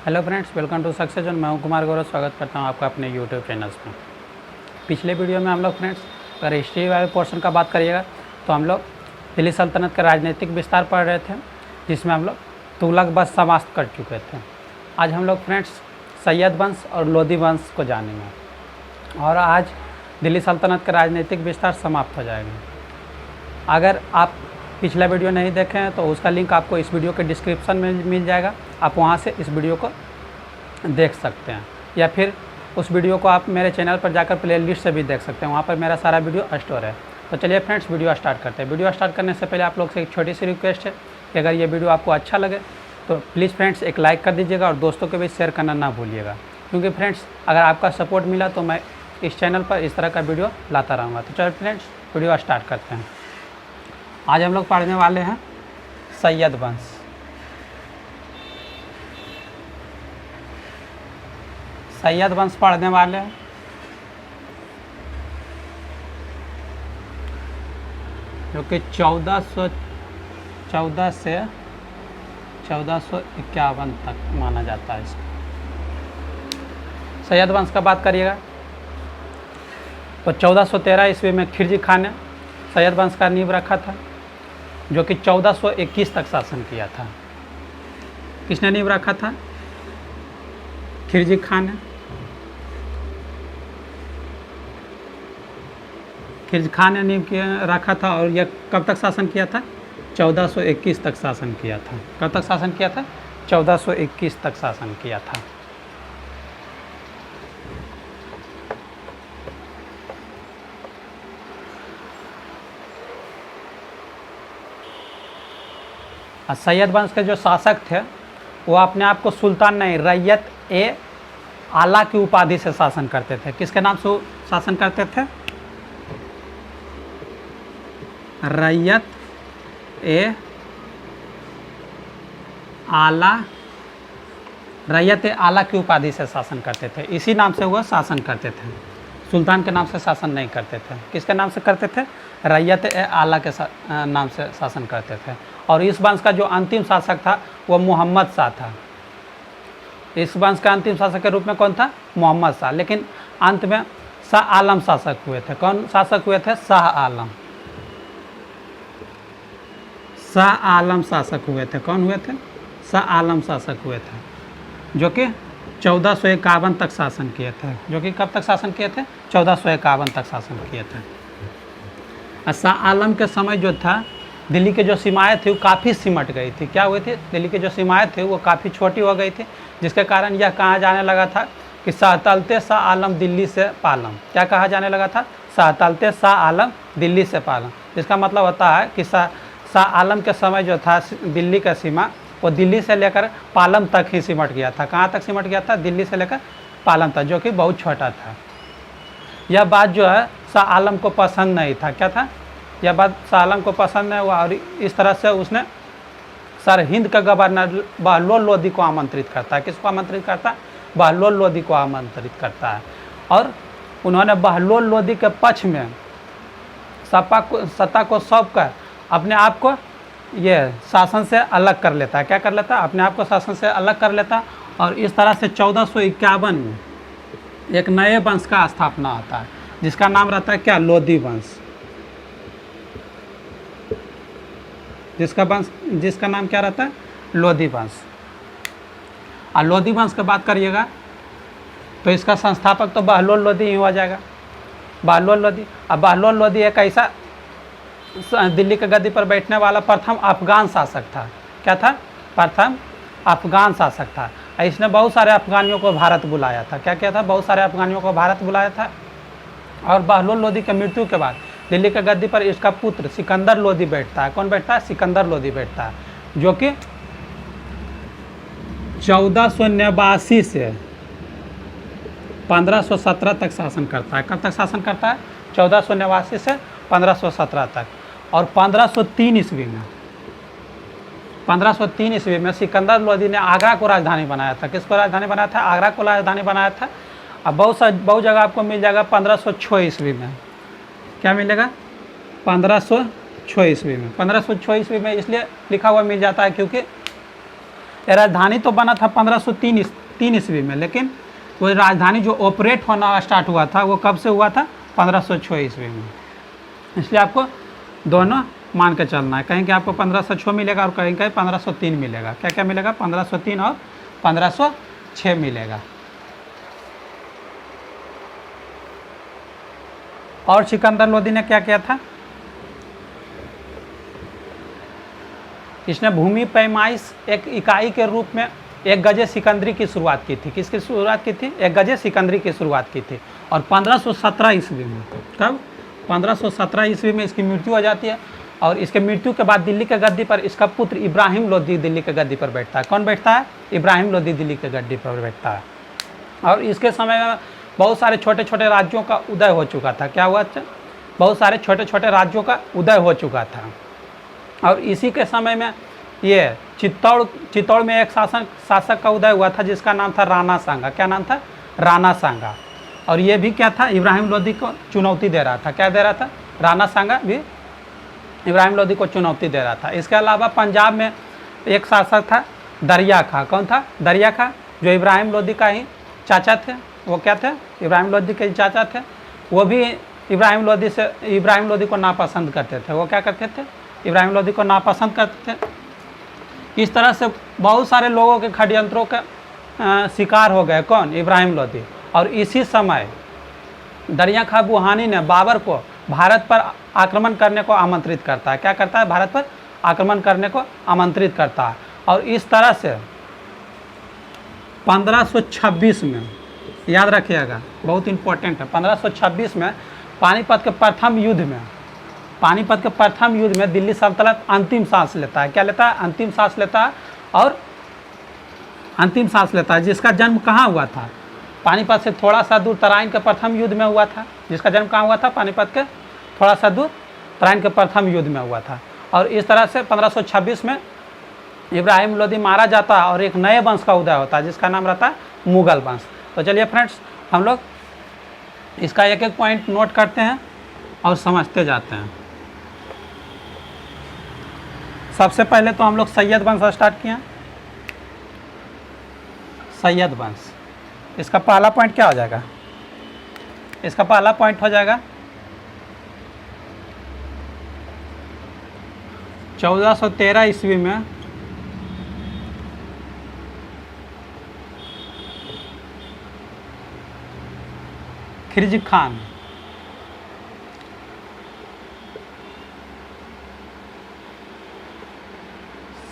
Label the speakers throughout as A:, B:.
A: Hello friends, welcome to success zone. मैं हूं कुमार गौरव। स्वागत करता हूं आपका अपने यूट्यूब चैनल्स में। पिछले वीडियो में हम लोग फ्रेंड्स अगर हिस्ट्री वाले पोर्शन का बात करिएगा तो हम लोग दिल्ली सल्तनत का राजनीतिक विस्तार पढ़ रहे थे, जिसमें हम लोग तुगलक वंश समाप्त कर चुके थे। आज हम लोग फ्रेंड्स सैयद वंश और लोदी वंश को जानेंगे और आज दिल्ली सल्तनत का राजनीतिक विस्तार समाप्त हो जाएगा। अगर आप पिछला वीडियो नहीं देखे हैं तो उसका लिंक आपको इस वीडियो के डिस्क्रिप्शन में मिल जाएगा। आप वहां से इस वीडियो को देख सकते हैं, या फिर उस वीडियो को आप मेरे चैनल पर जाकर प्लेलिस्ट से भी देख सकते हैं। वहाँ पर मेरा सारा वीडियो स्टोर है। तो चलिए फ्रेंड्स, वीडियो स्टार्ट करते हैं। वीडियो स्टार्ट करने से पहले आप लोग से एक छोटी सी रिक्वेस्ट है कि अगर ये वीडियो आपको अच्छा लगे तो प्लीज़ फ्रेंड्स एक लाइक कर दीजिएगा और दोस्तों के भी शेयर करना ना भूलिएगा, क्योंकि फ्रेंड्स अगर आपका सपोर्ट मिला तो मैं इस चैनल पर इस तरह का वीडियो लाता रहूँगा। तो चलिए फ्रेंड्स, वीडियो स्टार्ट करते हैं। आज हम लोग पढ़ने वाले हैं सैयद वंश। सैयद वंश पढ़ने वाले हैं जो कि 1414 से 1451 तक माना जाता है इसको। सैयद वंश का बात करिएगा तो 1413 ईस्वी में खिलजी खान ने सैयद वंश का नींव रखा था, जो कि 1421 तक शासन किया था। किसने नींव रखा था? खिलजी खान ने। खिलजी खान ने नींव रखा था और यह कब तक शासन किया था? 1421 तक शासन किया था। कब तक शासन किया था? 1421 तक शासन किया था। सैयद वंश के जो शासक थे वो अपने आप को सुल्तान नहीं, रैयत ए आला की उपाधि से शासन करते थे। किसके नाम से शासन करते थे? रैयत ए आला। रैयत ए आला की उपाधि से शासन करते थे। इसी नाम से वो शासन करते थे, सुल्तान के नाम से शासन नहीं करते थे। किसके नाम से करते थे? रैयत ए आला के नाम से शासन करते थे। और इस वंश का जो अंतिम शासक था वो मोहम्मद शाह था। इस वंश का अंतिम शासक के रूप में कौन था? मोहम्मद शाह। लेकिन अंत में शाह आलम शासक हुए थे। कौन शासक हुए थे? शाह आलम। शाह आलम शासक हुए थे। कौन हुए थे? शाह आलम शासक हुए थे, जो कि 1451 तक शासन किए थे। जो कि कब तक शासन किए थे? 1451 तक शासन किए थे। शाह आलम के समय जो था दिल्ली के जो सीमाएं थी वो काफ़ी सिमट गई थी। क्या हुई थी? दिल्ली की जो सीमाएं थी वो काफ़ी छोटी हो गई थी, जिसके कारण यह कहा जाने लगा था कि साहतलते शाह आलम दिल्ली से पालम। क्या कहा जाने लगा था? साहतलते शाह आलम दिल्ली से पालम। जिसका मतलब होता है कि शाह आलम के समय जो था दिल्ली का सीमा वो दिल्ली से लेकर पालम तक ही सिमट गया था। कहाँ तक सिमट गया था? दिल्ली से लेकर पालम तक, जो कि बहुत छोटा था। यह बात जो है शाह आलम को पसंद नहीं था। क्या था? यह बात शाह आलम को पसंद नहीं हुआ और इस तरह से उसने सर हिंद का गवर्नर बहलोल लोदी को आमंत्रित करता है। किसको आमंत्रित करता है? बहलोल लोदी को आमंत्रित करता है। और उन्होंने बहलोल लोदी के पक्ष में सत्ता को सौंप कर अपने आप को ये शासन से अलग कर लेता है। क्या कर लेता है? अपने आप को शासन से अलग कर लेता है। और इस तरह से 1451 में एक नए वंश का स्थापना होता है, जिसका नाम रहता है क्या? लोदी वंश। जिसका नाम क्या रहता है? लोदी वंश। और लोदी वंश की बात करिएगा तो इसका संस्थापक तो बहलोल लोदी ही हो जाएगा। बहलोल लोदी। अब बहलोल लोदी एक ऐसा दिल्ली के गद्दी पर बैठने वाला प्रथम अफगान शासक था। क्या था? प्रथम अफगान शासक था। इसने बहुत सारे अफगानियों को भारत बुलाया था। क्या किया था? बहुत सारे अफगानियों को भारत बुलाया था। और बहलोल लोदी की मृत्यु के बाद दिल्ली के गद्दी पर इसका पुत्र सिकंदर लोदी बैठता है। कौन बैठता है? सिकंदर लोदी बैठता है, जो कि 1489 से 1517 तक शासन करता है। कब तक शासन करता है? 1489 से 1517 तक। और 1503 ईस्वी में सिकंदर लोदी ने आगरा को राजधानी बनाया था। किसको राजधानी बनाया था? आगरा को राजधानी बनाया था। अब बहुत जगह आपको मिल जाएगा 1506 ईस्वी में। क्या मिलेगा? 1506 ईस्वी में। 1506 ईस्वी में इसलिए लिखा हुआ मिल जाता है क्योंकि ये राजधानी तो बना था 1503 ईस्वी में, लेकिन वो राजधानी जो ऑपरेट होना स्टार्ट हुआ था वो कब से हुआ था? 1506 ईस्वी में। इसलिए आपको दोनों मान के चलना है, कहीं कि आपको 1506 मिलेगा और कहीं कहीं 1503 मिलेगा। क्या क्या मिलेगा? 1503 और 1506 मिलेगा। और सिकंदर लोदी ने क्या किया था? इसने भूमि पैमाइश एक इकाई के रूप में एक गजे सिकंदरी की शुरुआत की थी। किसकी शुरुआत की थी? एक गजे सिकंदरी की शुरुआत की थी। और 1517 ईस्वी में, कब? 1517 ईस्वी में इसकी मृत्यु हो जाती है। और इसके मृत्यु के बाद दिल्ली के गद्दी पर इसका पुत्र इब्राहिम लोदी दिल्ली के गद्दी पर बैठता है। कौन बैठता है? इब्राहिम लोदी दिल्ली के गद्दी पर बैठता है। और इसके समय में बहुत सारे छोटे छोटे राज्यों का उदय हो चुका था। क्या हुआ? बहुत सारे छोटे छोटे राज्यों का उदय हो चुका था। और इसी के समय में ये चित्तौड़ में एक शासक का उदय हुआ था जिसका नाम था राणा सांगा। क्या नाम था? राणा सांगा। और ये भी क्या था? इब्राहिम लोदी को चुनौती दे रहा था। क्या दे रहा था? राणा सांगा भी इब्राहिम लोदी को चुनौती दे रहा था। इसके अलावा पंजाब में एक शासक था दरिया खां। कौन था? दरिया खां, जो इब्राहिम लोदी का ही चाचा थे। वो क्या थे? इब्राहिम लोदी के चाचा थे। वो भी इब्राहिम लोदी को नापसंद करते थे। वो क्या करते थे? इब्राहिम लोदी को नापसंद करते थे। इस तरह से बहुत सारे लोगों के षड्यंत्रों का शिकार हो गए। कौन? इब्राहिम लोदी। और इसी समय दरिया खां बुरहानी ने बाबर को भारत पर आक्रमण करने को आमंत्रित करता है। क्या करता है? भारत पर आक्रमण करने को आमंत्रित करता है। और इस तरह से 1526 में, याद रखिएगा बहुत इंपॉर्टेंट है, 1526 में पानीपत के प्रथम युद्ध में दिल्ली सल्तनत अंतिम सांस लेता है। क्या लेता है? अंतिम सांस लेता है। और अंतिम सांस लेता है जिसका जन्म कहाँ हुआ था? पानीपत से थोड़ा सा दूर तराइन के प्रथम युद्ध में हुआ था। जिसका जन्म कहाँ हुआ था? पानीपत के थोड़ा सा दूर तराइन के प्रथम युद्ध में हुआ था। और इस तरह से 1526 में इब्राहिम लोदी मारा जाता है और एक नए वंश का उदय होता है जिसका नाम रहता है मुगल वंश। तो चलिए फ्रेंड्स, हम लोग इसका एक एक पॉइंट नोट करते हैं और समझते जाते हैं। सबसे पहले तो हम लोग सैयद वंश स्टार्ट किए। सैयद वंश, इसका पहला पॉइंट क्या हो जाएगा? इसका पहला पॉइंट हो जाएगा 1413 ईस्वी में खिलजी खान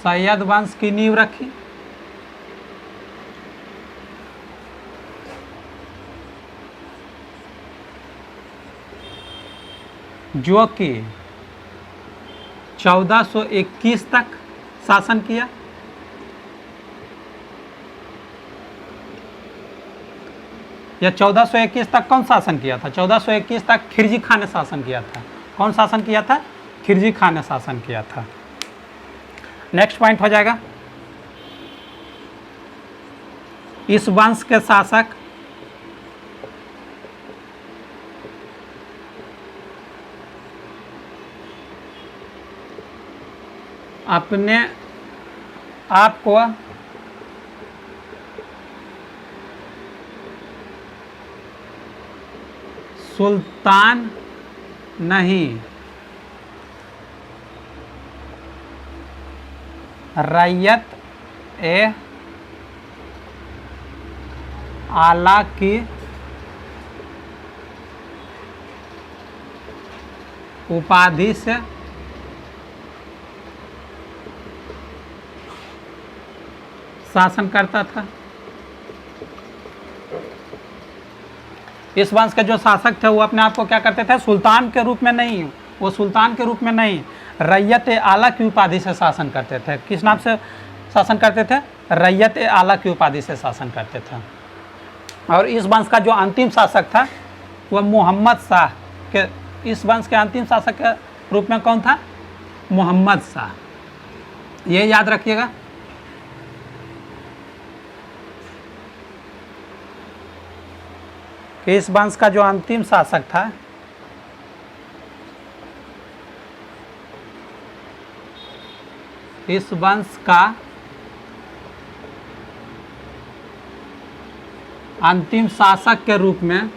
A: सैयद वंश की नींव रखी। जो कि 1421 तक शासन किया। या 1421 तक कौन शासन किया था? 1421 तक खिलजी खान ने शासन किया था। कौन शासन किया था? खिलजी खान ने शासन किया था। नेक्स्ट पॉइंट हो जाएगा, इस वंश के शासक अपने आप को सुल्तान नहीं, रैयत ए आला की उपाधि से शासन करता था। इस वंश के जो शासक थे वो अपने आप को क्या करते थे? सुल्तान के रूप में नहीं, वो सुल्तान के रूप में नहीं, रैयत ए आला की उपाधि से शासन करते थे। किस नाम से शासन करते थे? रैयत ए आला की उपाधि से शासन करते थे। और इस वंश का जो अंतिम शासक था वह मोहम्मद शाह के, इस वंश के अंतिम शासक के रूप में कौन था? मोहम्मद शाह। ये याद रखिएगा। कि इस वंश का जो अंतिम शासक था इस वंश का अंतिम शासक के रूप में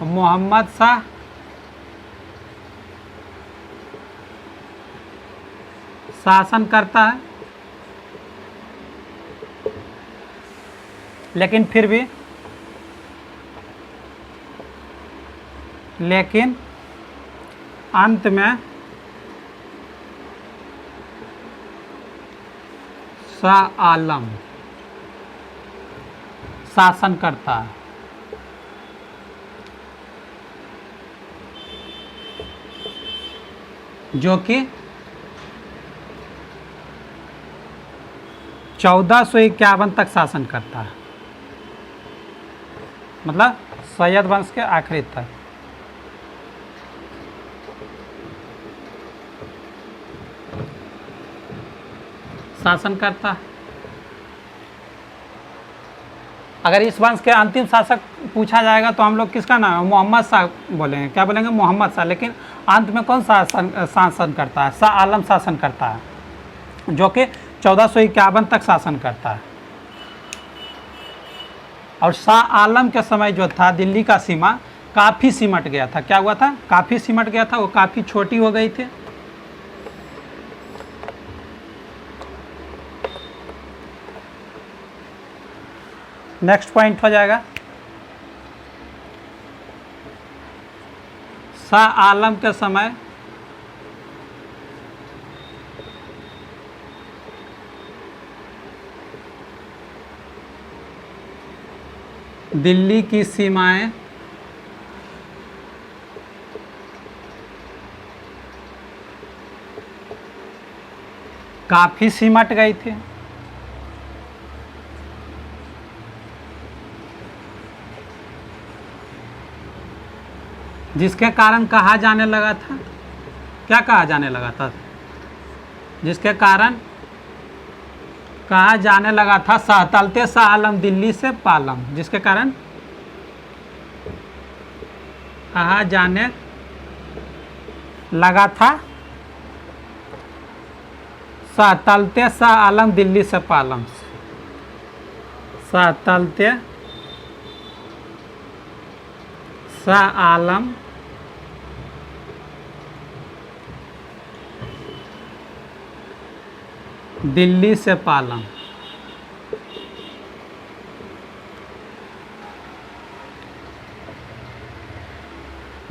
A: मोहम्मद शाह शासन करता है, लेकिन फिर भी अंत में शाह आलम शासन करता है। जो कि 1451 तक शासन करता है, मतलब सैयद वंश के आखिरी तक। शासन करता है। अगर इस वंश के अंतिम शासक पूछा जाएगा तो हम लोग किसका नाम मोहम्मद शाह बोलेंगे। क्या बोलेंगे? मोहम्मद शाह। लेकिन अंत में कौन शासन करता है? शाह आलम शासन करता है, जो कि 1451 तक शासन करता है। और शाह आलम के समय जो था दिल्ली का सीमा काफ़ी सिमट गया था। क्या हुआ था? काफ़ी सिमट गया था, वो काफ़ी छोटी हो गई थी। नेक्स्ट पॉइंट हो जाएगा, शाह आलम के समय दिल्ली की सीमाएं काफ़ी सिमट गई थी। जिसके कारण कहा जाने लगा था, क्या कहा जाने लगा था? जिसके कारण कहा जाने लगा था सहतलते शाह आलम दिल्ली से पालम। जिसके कारण कहा जाने लगा था सहतलते शाह आलम दिल्ली से पालम। सहतलते शाह आलम दिल्ली से पालम।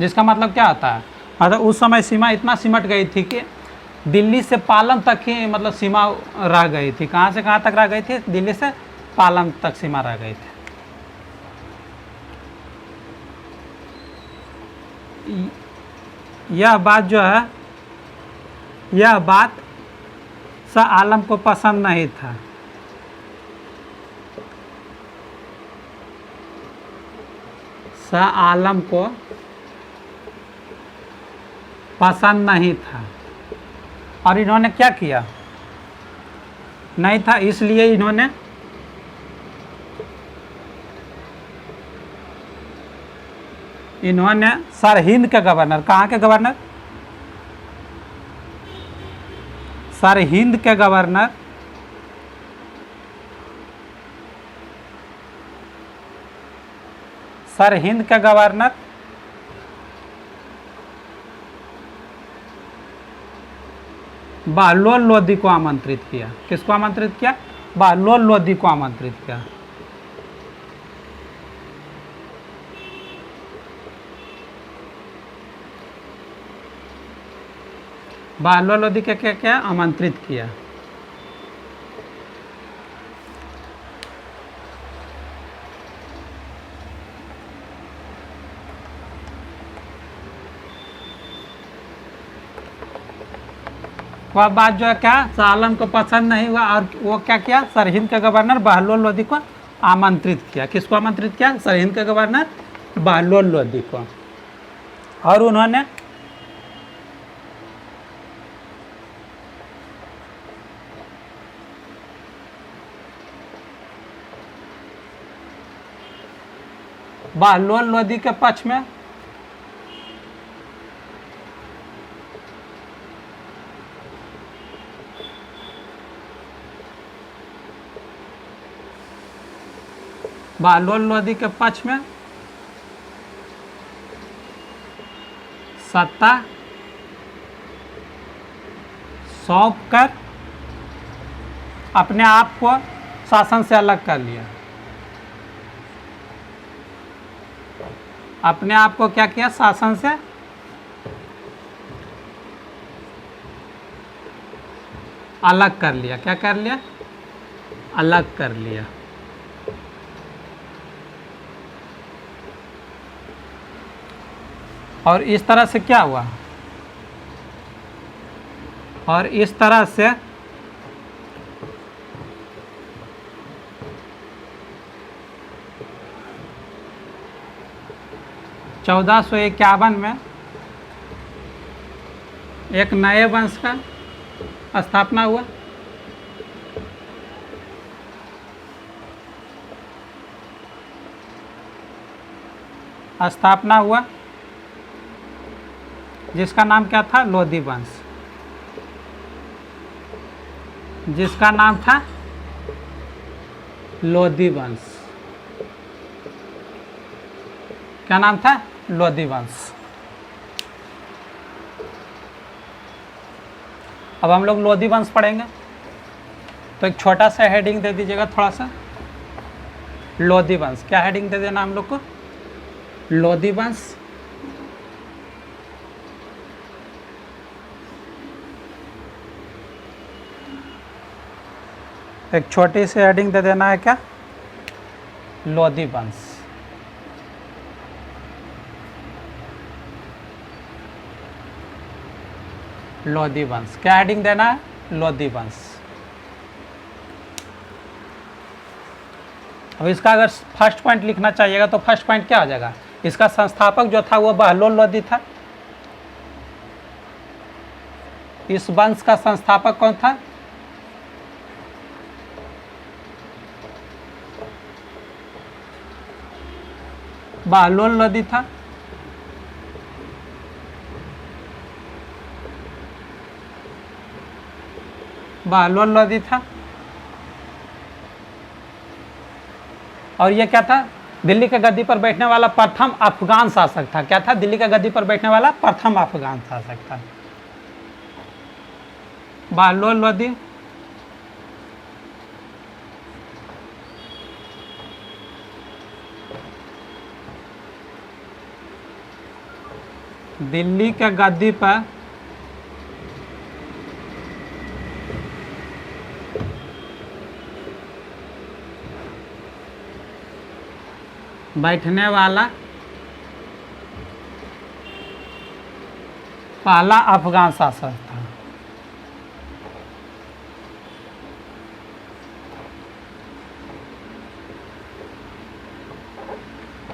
A: जिसका मतलब क्या होता है? मतलब उस समय सीमा इतना सिमट गई थी कि दिल्ली से पालम तक ही मतलब सीमा रह गई थी। कहाँ से कहाँ तक रह गई थी? दिल्ली से पालम तक सीमा रह गई थी। यह बात जो है, यह बात शाह आलम को पसंद नहीं था। शाह आलम को पसंद नहीं था और इन्होंने क्या किया? नहीं था, इसलिए इन्होंने सरहिंद के गवर्नर, कहाँ के गवर्नर? सरहिंद के गवर्नर बहलोल लोदी को आमंत्रित किया। किसको आमंत्रित किया? बहलोल लोदी को आमंत्रित किया। बहलोल लोदी के क्या आमंत्रित किया। वह बात जो है क्या शाह आलम को पसंद नहीं हुआ और वो क्या किया? सरहिंद के गवर्नर बहलोल लोदी को आमंत्रित किया। किसको आमंत्रित किया? सरहिंद के गवर्नर बहलोल लोदी को। और उन्होंने बहलोल लोदी के पक्ष में बहलोल लोदी के पक्ष में सत्ता सौंप कर अपने आप को शासन से अलग कर लिया। अपने आप को क्या किया? शासन से अलग कर लिया। क्या कर लिया? अलग कर लिया। और इस तरह से क्या हुआ? और इस तरह से चौदह सौ इक्यावन में एक नए वंश का स्थापना हुआ। स्थापना हुआ जिसका नाम क्या था? लोदी वंश। जिसका नाम था लोदी वंश। क्या नाम था? लोदी वंश। अब हम लोग लोदी वंश पढ़ेंगे, तो एक छोटा सा हेडिंग दे दीजिएगा, थोड़ा सा। लोदी वंश, क्या हेडिंग दे देना हम लोग को? लोदी वंश। एक छोटी सी हेडिंग दे देना है, क्या? लोदी वंश। लोदी वंश, क्या हेडिंग देना है? लोदी वंश। अब इसका अगर फर्स्ट पॉइंट लिखना चाहिएगा तो फर्स्ट पॉइंट क्या हो जाएगा? इसका संस्थापक जो था वो बहलोल लोदी था। इस वंश का संस्थापक कौन था? बहलोल लोदी था। बहलोल लोदी था। और ये क्या था? दिल्ली के गद्दी पर बैठने वाला प्रथम अफगान शासक था। क्या था? दिल्ली के गद्दी पर बैठने वाला प्रथम अफगान शासक था बहलोल लोदी। दिल्ली के गद्दी पर बैठने वाला पहला अफगान शासक था।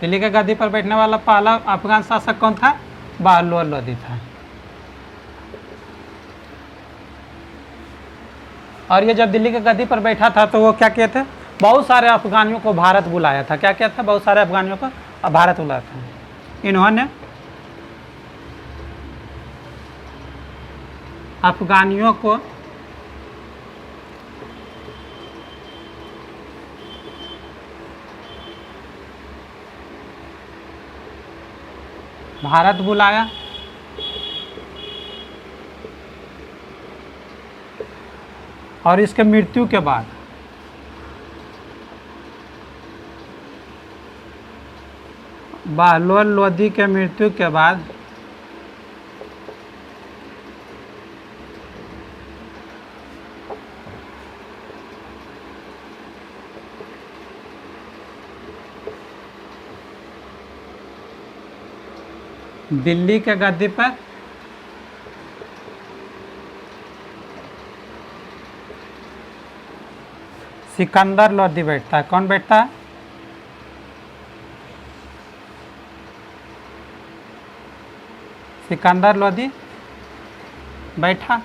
A: दिल्ली के गद्दी पर बैठने वाला पहला अफगान शासक कौन था? बहलोल लोदी था। और ये जब दिल्ली के गद्दी पर बैठा था तो वो क्या किए थे? बहुत सारे अफगानियों को भारत बुलाया था। क्या किया था? बहुत सारे अफगानियों को भारत बुलाया था। इन्होंने अफगानियों को भारत बुलाया और इसके मृत्यु के बाद बहलोल लोदी के मृत्यु के बाद दिल्ली के गद्दी पर सिकंदर लोदी बैठता है। कौन बैठता है? सिकंदर लोदी बैठा।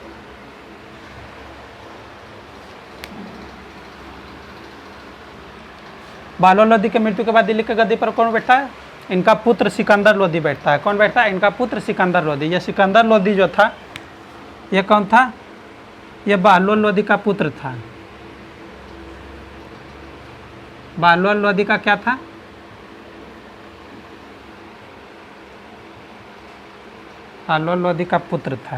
A: बहलोल लोदी के मृत्यु के बाद दिल्ली के गद्दी पर कौन बैठता है? इनका पुत्र सिकंदर लोदी बैठता है। कौन बैठता है? इनका पुत्र सिकंदर लोदी। ये सिकंदर लोदी जो था ये कौन था? ये बहलोल लोदी का पुत्र था। बहलोल लोदी का क्या था? बहलोल लोदी का पुत्र था।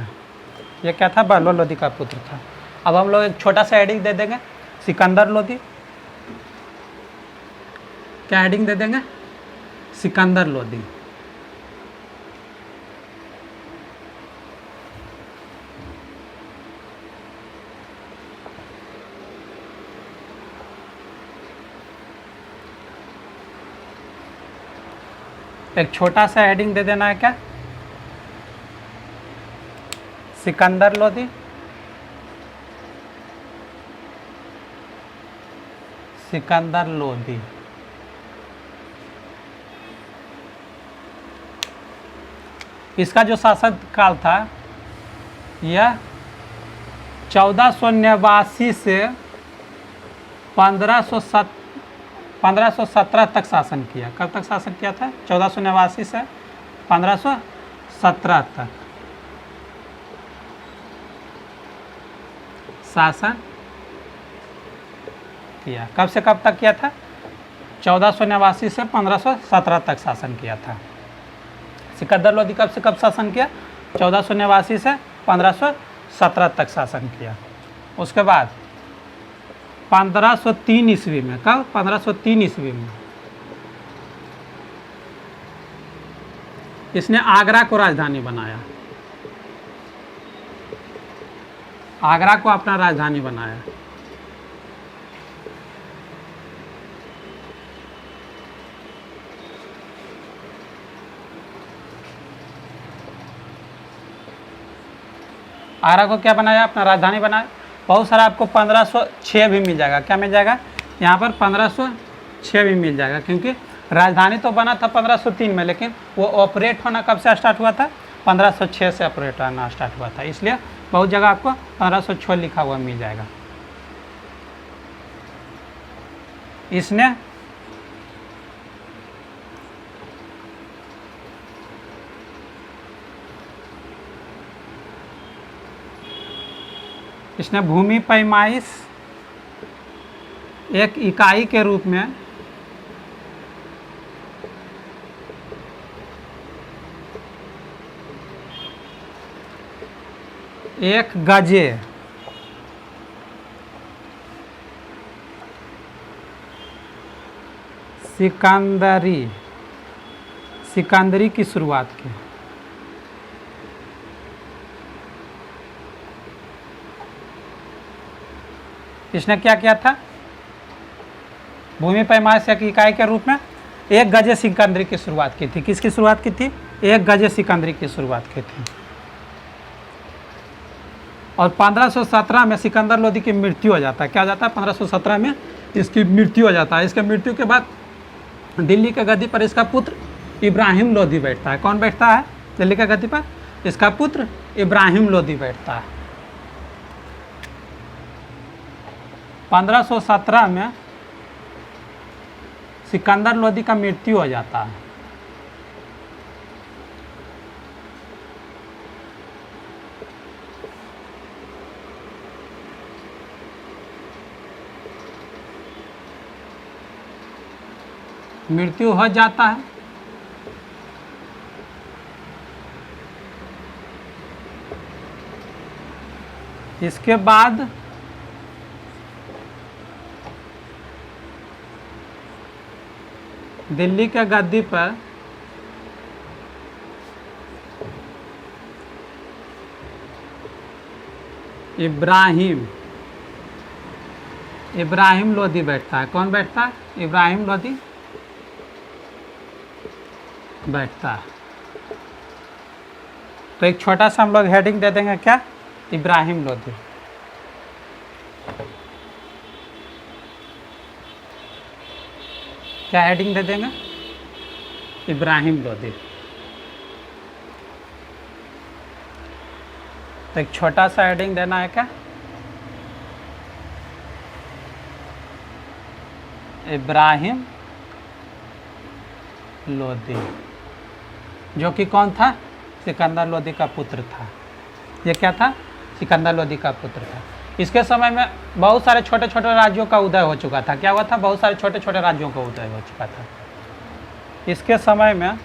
A: ये क्या था? बहलोल लोदी का पुत्र था। अब हम लोग एक छोटा सा हेडिंग दे देंगे, सिकंदर लोदी। क्या हेडिंग दे देंगे? सिकंदर लोदी। एक छोटा सा हेडिंग दे देना है, क्या? सिकंदर लोदी। सिकंदर लोदी। इसका जो शासन काल था यह 1489 से 1517 तक शासन किया। कब तक शासन किया था? 1489 से 1517 तक शासन किया। कब से कब तक किया था? 1489 से 1517 तक शासन किया था। सिकंदर लोदी कब से कब शासन किया? 1489 से 1517 तक शासन किया। उसके बाद 1503 ईस्वी में, कब? 1503 ईस्वी में इसने आगरा को राजधानी बनाया। आगरा को अपना राजधानी बनाया। आगरा को क्या बनाया? अपना राजधानी बनाया। बहुत सारा आपको 1506 भी मिल जाएगा। क्या मिल जाएगा? यहाँ पर 1506 भी मिल जाएगा, क्योंकि राजधानी तो बना था 1503 में, लेकिन वो ऑपरेट होना कब से स्टार्ट हुआ था? 1506 से ऑपरेट होना स्टार्ट हुआ था। इसलिए बहुत जगह आपको 1506 लिखा हुआ मिल जाएगा। इसने भूमि पैमाइश एक इकाई के रूप में एक गजे सिकंदरी की शुरुआत की। इसने क्या किया था? भूमि पैमाइश एक इकाई के रूप में एक गजे सिकंदरी की शुरुआत की थी। किसकी शुरुआत की थी? एक गजे सिकंदरी की शुरुआत की थी। और 1517 में सिकंदर लोदी की मृत्यु हो जाता है। क्या हो जाता है? 1517 में इसकी मृत्यु हो जाता है। इसके मृत्यु के बाद दिल्ली के गद्दी पर इसका पुत्र इब्राहिम लोदी बैठता है। कौन बैठता है दिल्ली के गद्दी पर? इसका पुत्र इब्राहिम लोदी बैठता है। 1517 में सिकंदर लोदी का मृत्यु हो जाता है। मृत्यु हो जाता है। इसके बाद दिल्ली के गद्दी पर इब्राहिम लोदी बैठता है। कौन बैठता है? इब्राहिम लोदी बैठता है। तो एक छोटा सा हम लोग हेडिंग दे देंगे, क्या? इब्राहिम लोदी। क्या हेडिंग दे देंगे? इब्राहिम लोदी। तो एक छोटा सा हेडिंग देना है, क्या? इब्राहिम लोदी, जो कि कौन था? सिकंदर लोदी का पुत्र था। ये क्या था? सिकंदर लोदी का पुत्र था। इसके समय में बहुत सारे छोटे छोटे राज्यों का उदय हो चुका था। क्या हुआ था? बहुत सारे छोटे छोटे राज्यों का उदय हो चुका था। इसके समय में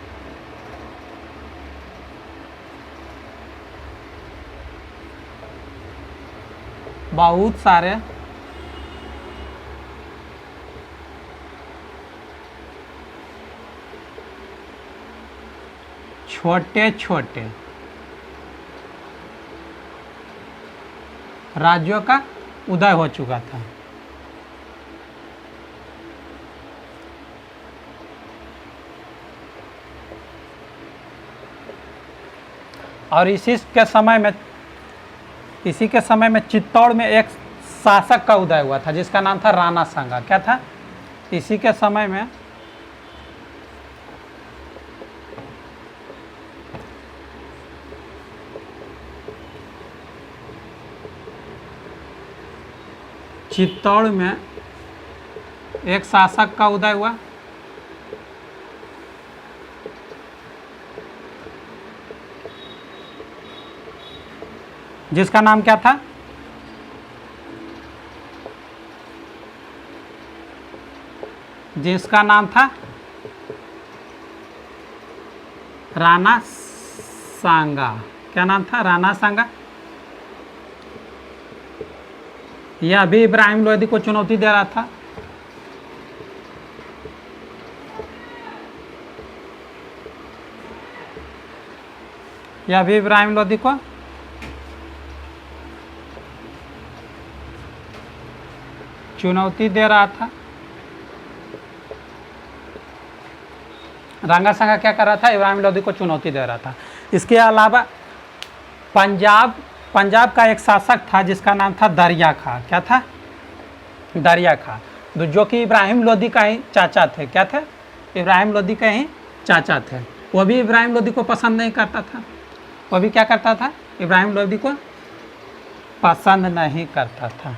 A: बहुत सारे छोटे छोटे राज्यों का उदय हो चुका था। और इसी के समय में चित्तौड़ में एक शासक का उदय हुआ था जिसका नाम था राणा सांगा। क्या था? इसी के समय में चित्तौड़ में एक शासक का उदय हुआ जिसका नाम क्या था? जिसका नाम था राणा सांगा। क्या नाम था? राणा सांगा। यह अभी इब्राहिम लोदी को चुनौती दे रहा था। यह अभी इब्राहिम लोदी को चुनौती दे रहा था। राणा सांगा क्या कर रहा था? इब्राहिम लोदी को चुनौती दे रहा था। इसके अलावा पंजाब का एक शासक था जिसका नाम था दरिया खां। क्या था? दरिया खां, जो कि इब्राहिम लोदी का ही चाचा थे। क्या थे? इब्राहिम लोदी के ही चाचा थे। वो भी इब्राहिम लोदी को पसंद नहीं करता था। वो भी क्या करता था? इब्राहिम लोदी को पसंद नहीं करता था।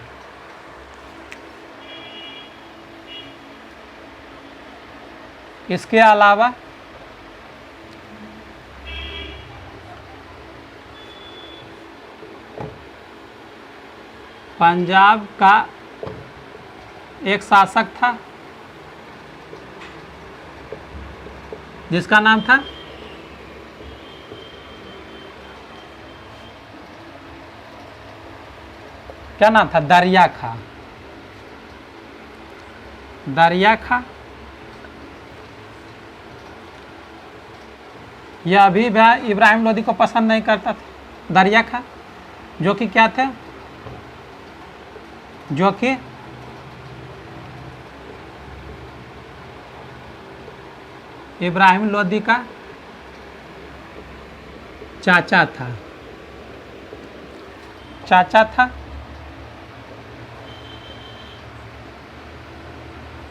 A: इसके अलावा पंजाब का एक शासक था जिसका नाम था क्या नाम था? दरिया खां। दरिया खां यह अभी भी इब्राहिम लोदी को पसंद नहीं करता था। दरिया खां जो कि क्या थे? जो कि इब्राहिम लोदी का चाचा था।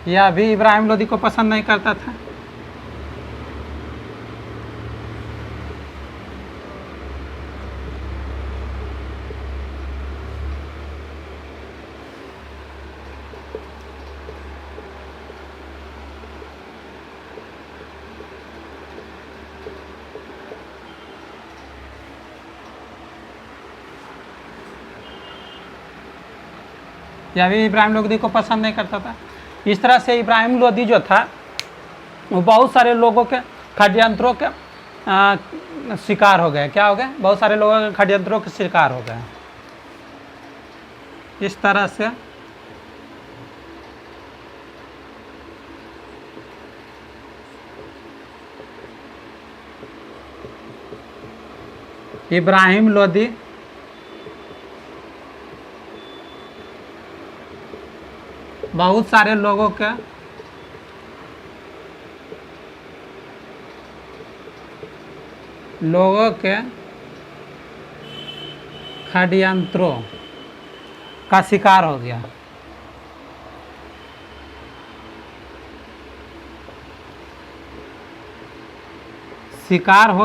A: यह भी इब्राहिम लोदी को पसंद नहीं करता था। यह भी इब्राहिम लोदी को पसंद नहीं करता था। इस तरह से इब्राहिम लोदी जो था वो बहुत सारे लोगों के षड्यंत्रों के शिकार हो गए। क्या हो गए? बहुत सारे लोगों के षड्यंत्रों के शिकार हो गए। इस तरह से इब्राहिम लोदी बहुत सारे लोगों के षड्यंत्रों का शिकार हो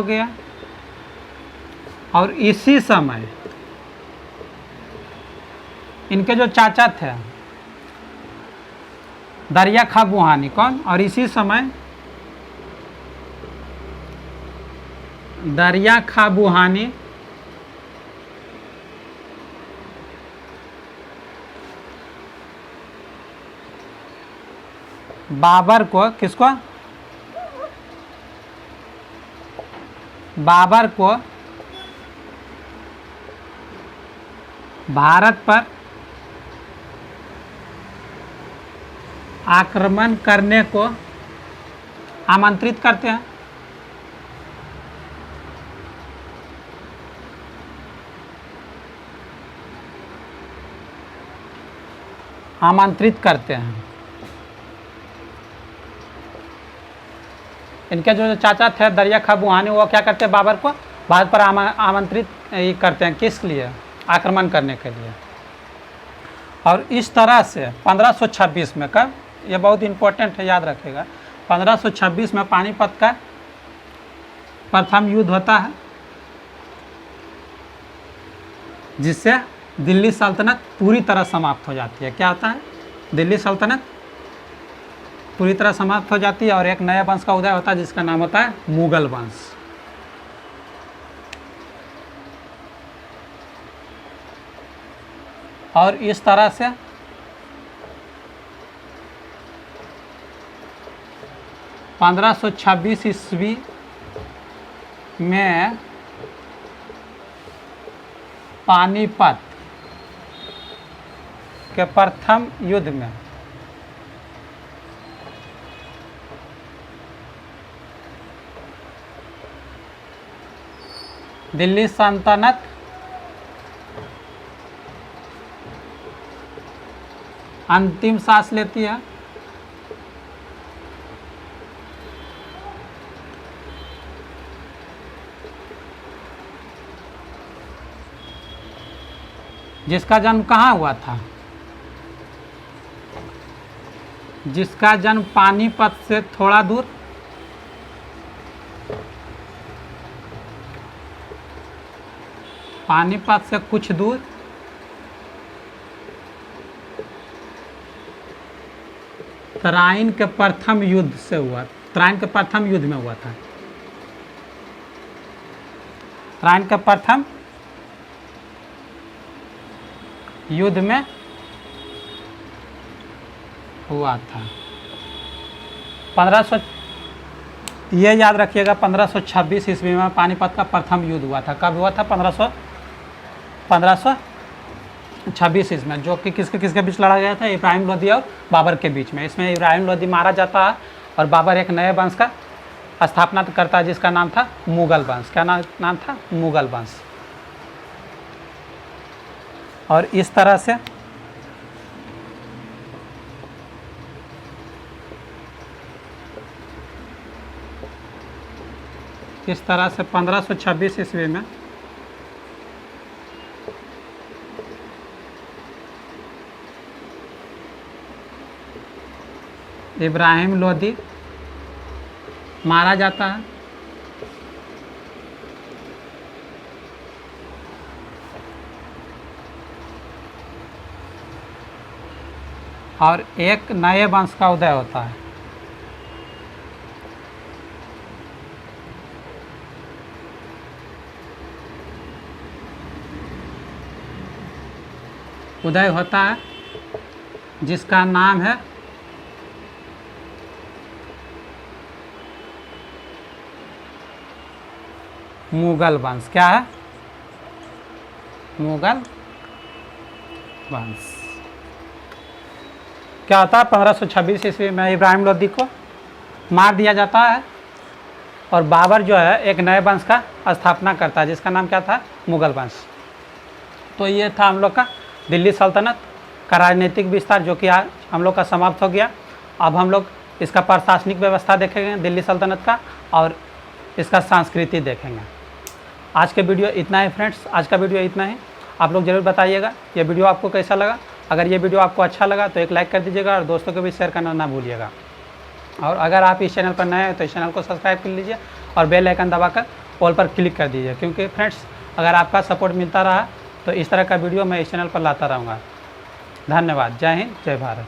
A: गया। और इसी समय इनके जो चाचा थे दरिया खां बुहानी, कौन? और इसी समय दरिया खां बुहानी बाबर को किसको, बाबर को भारत पर आक्रमण करने को आमंत्रित करते हैं। आमंत्रित करते हैं। इनके जो चाचा थे दरिया खां बुरहानी, वो क्या करते हैं, बाबर को भारत पर आमंत्रित करते हैं, किस लिए, आक्रमण करने के लिए। और इस तरह से 1526 में, कब, ये बहुत इंपॉर्टेंट है, याद रखेगा, 1526 में पानीपत का प्रथम युद्ध होता है, जिससे दिल्ली सल्तनत पूरी तरह समाप्त हो जाती है। क्या होता है, दिल्ली सल्तनत पूरी तरह समाप्त हो जाती है और एक नए वंश का उदय होता है जिसका नाम होता है मुगल वंश। और इस तरह से 1526 ईस्वी में पानीपत के प्रथम युद्ध में दिल्ली सल्तनत अंतिम सांस लेती है। जिसका जन्म कहाँ हुआ था, जिसका जन्म पानीपत से थोड़ा दूर, पानीपत से कुछ दूर तराइन के प्रथम युद्ध से हुआ, तराइन के प्रथम युद्ध में हुआ था। तराइन के प्रथम युद्ध में हुआ था। 1500, ये याद रखिएगा, 1526 ईस्वी में पानीपत का प्रथम युद्ध हुआ था। कब हुआ था, 1526 ईस्वी में, जो कि किसके किसके बीच लड़ा गया था, इब्राहिम लोदी और बाबर के बीच में। इसमें इब्राहिम लोदी मारा जाता है और बाबर एक नए वंश का स्थापना करता है जिसका नाम था मुगल वंश। क्या नाम था, मुगल वंश। और इस तरह से इस तरह से 1526 ईस्वी में इब्राहिम लोदी मारा जाता है और एक नए वंश का उदय होता है। उदय होता है जिसका नाम है मुगल वंश। क्या है, मुगल वंश। क्या होता है, 1526 ईस्वी में इब्राहिम लोदी को मार दिया जाता है और बाबर जो है एक नए वंश का स्थापना करता है जिसका नाम क्या था, मुगल वंश। तो ये था हम लोग का दिल्ली सल्तनत का राजनीतिक विस्तार, जो कि आज हम लोग का समाप्त हो गया। अब हम लोग इसका प्रशासनिक व्यवस्था देखेंगे दिल्ली सल्तनत का, और इसका संस्कृति देखेंगे। आज के वीडियो इतना ही फ्रेंड्स, आज का वीडियो इतना ही। आप लोग ज़रूर बताइएगा ये वीडियो आपको कैसा लगा। अगर ये वीडियो आपको अच्छा लगा तो एक लाइक कर दीजिएगा और दोस्तों को भी शेयर करना ना भूलिएगा। और अगर आप इस चैनल पर नए हैं तो इस चैनल को सब्सक्राइब कर लीजिए और बेल आइकन दबाकर ऑल पर क्लिक कर दीजिए, क्योंकि फ्रेंड्स अगर आपका सपोर्ट मिलता रहा तो इस तरह का वीडियो मैं इस चैनल पर लाता रहूँगा। धन्यवाद। जय हिंद, जय भारत।